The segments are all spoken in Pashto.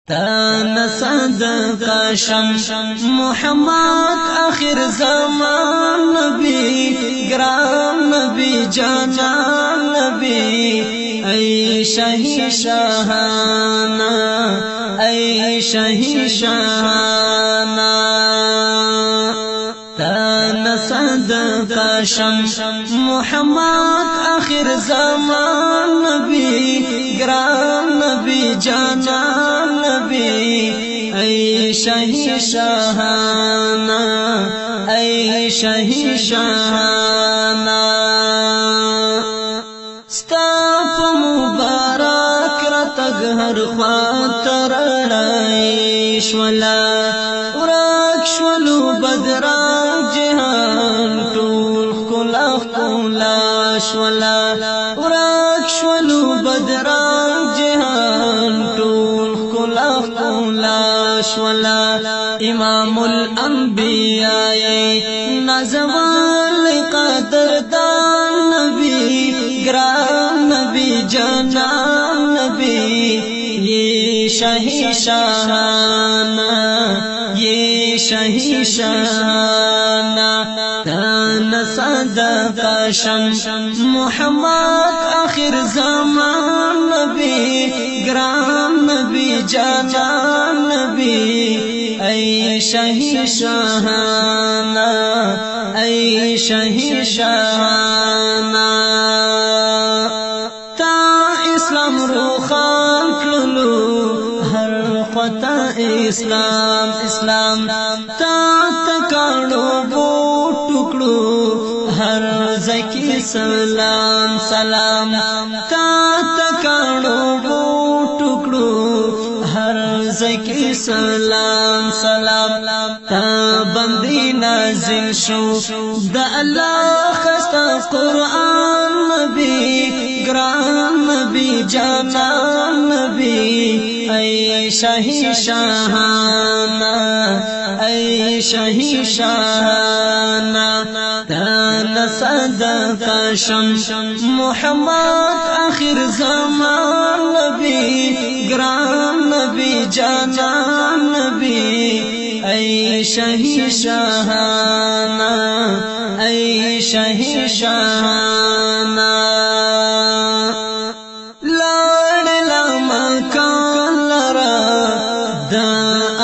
تان صدق شم محمد آخر زمان نبی گرام نبی جانان نبی ای شہی شاہانا ای شہی شاہانا تان صدق شم محمد آخر زمان نبی گرام نبی جانان ای شہی شاہانا ای شہی شاہانا ستاپ مبارک رتگ ہر خاطر رائش ولا وراک شولو بدراک جہان طول خلاق کولاش ولا وراک شولو بدراک جہان طول خلاق کولاش ولا امام الانبیاء نازوال قدر دان نبی گرام نبی جانان نبی یہ شہی شاہانا یہ شہی شاہانا تان صدق شم محمد آخر زمان نبی گرام نبی جانان نبی ای شہی شاہانا ای شہی شاہانا تا اسلام روخان کلو ہر خطا اسلام اسلام تا تکانو بوٹ ٹکڑو ہر زکی سلام سلام تا تکانو بوٹ ٹکڑو ہر زکی سلام سلام تا بندی نازل شو دا اللہ خستا قرآن نبی گرام نبی جانان نبی ای شہی شاہانا ای شہی شاہانا تان صدق شم محمد آخر زمان نبی گرام نبی جانان نبی ای شہی شاہانا ای شہی شاہانا لاڑ لامکان لرا دا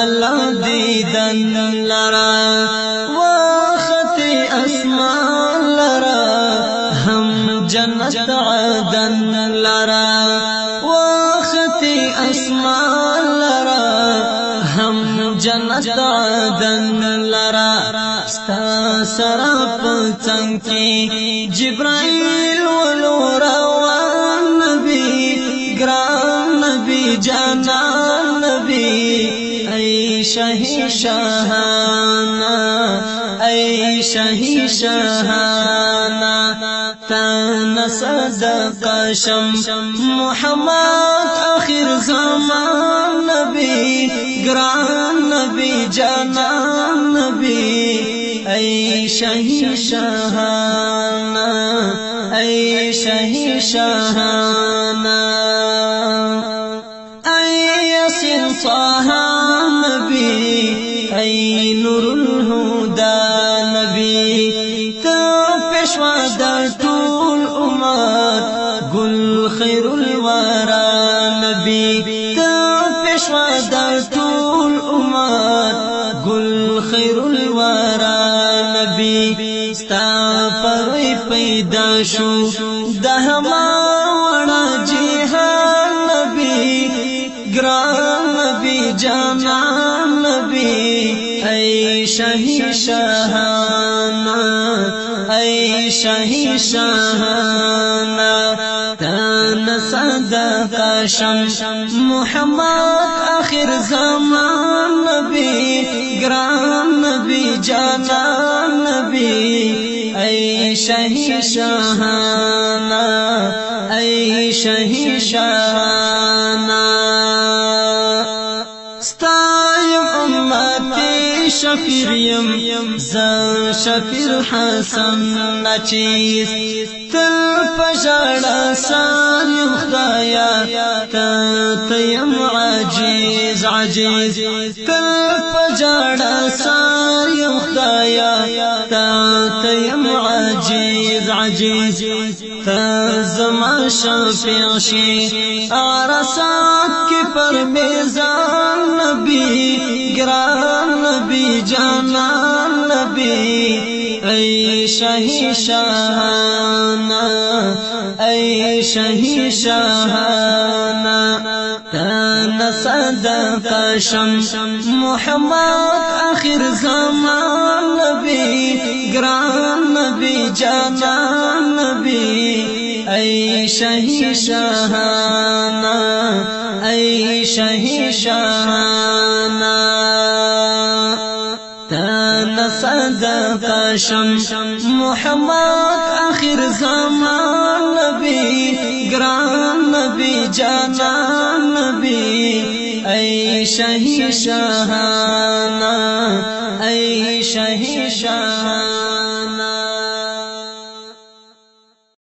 اللہ دیدن لرا وقت اسمان لرا ہم جنت عدن لرا وقت اسمان لرا ہم جنت عدن لرا ستا سرپ چنکی جبرائیل ولو روان نبی گرام نبی جانان نبی ای شہی شاہانا ای شہی شاہانا تان صدق شم محمد آخر زمان نبی گرام نبی جانان نبی ای شہی شاہانا ای شہی شاہانا ای یاسین طه نبی ای نور الہدا نبی تا پیشوا دا طول امت گل خیر الورا نبی تا پیشوا دا طول امت گل خیر الورا نبی ستا پروی پیدا شو دہما وڑا جہان نبی گرام نبی جانان نبی ای شہی شاہانا ای شہی شاہانا تان صدق شم محمد آخر زمان نبی گرام نبی جانان نبی ای شہی شاہانا ای شہی شاہانا ستایم امتی شفیر یم زن شفیر حسن نچیز تل پجاڑا سار یم خدایا تیم عجیز عجیز تل پجاڑا سار یم خدایا تیم عجیز عجیز تزما شفیع شی عرصات کی پر میزان نبی گران نبی جانان نبی ای شہی شاہانا ای شہی شاہانا تانا صدق شم محمد آخر زمان نبی گران نبی جانان نبی ای شہی شاہانا ای شہی شاہانا تانا صدق شم محمد آخر زمان نبی گران نبی جانان نبی ای شہی شاہانا ای شہی شاہانا